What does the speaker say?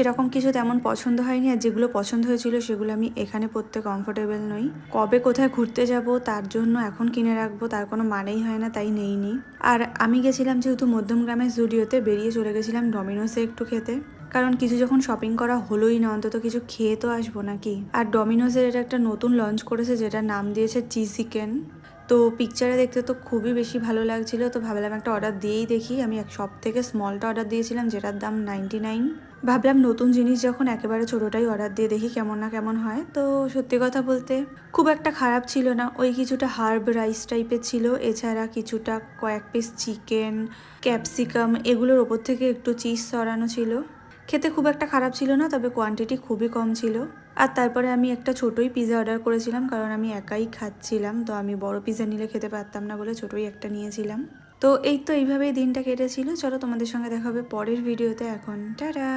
সেরকম কিছু তেমন পছন্দ হয়নি, আর যেগুলো পছন্দ হয়েছিল সেগুলো আমি এখানে পরতে কমফোর্টেবল নই। কবে কোথায় ঘুরতে যাব তার জন্য এখন কিনে রাখবো তার কোনো মানেই হয় না, তাই নেইনি। আর আমি গেছিলাম যেহেতু মধ্যমগ্রামের জুডিওতে, বেরিয়ে চলে গেছিলাম ডমিনোসে একটু খেতে, কারণ কিছু যখন শপিং করা হলোই না অন্তত কিছু খেয়ে তো আসবো নাকি। আর ডমিনোসের এটা একটা নতুন লঞ্চ করেছে যেটার নাম দিয়েছে চিজ চিকেন। তো পিকচারে দেখতে তো খুবই বেশি ভালো লাগছিল, তো ভাবলাম একটা অর্ডার দিয়েই দেখি। আমি সব থেকে স্মলটা অর্ডার দিয়েছিলাম যেটার দাম 99। ভাবলাম নতুন জিনিস যখন একেবারে ছোটোটাই অর্ডার দিয়ে দেখি কেমন না কেমন হয়। তো সত্যি কথা বলতে খুব একটা খারাপ ছিল না। ওই কিছুটা হার্ব রাইস টাইপের ছিল, এছাড়া কিছুটা কয়েক পিস চিকেন, ক্যাপসিকাম এগুলোর ওপর থেকে একটু চিজ সরানো ছিল। খেতে খুব একটা খারাপ ছিল না, তবে কোয়ান্টিটি খুবই কম ছিল। আর তারপরে আমি একটা ছোটোই পিৎজা অর্ডার করেছিলাম, কারণ আমি একাই খাচ্ছিলাম, তো আমি বড় পিৎজা নিলে খেতে পারতাম না বলে ছোটোই একটা নিয়েছিলাম। তো এইভাবেই দিনটা কেটেছিল। চলো তোমাদের সঙ্গে দেখা হবে পরের ভিডিওতে। এখন টাটা।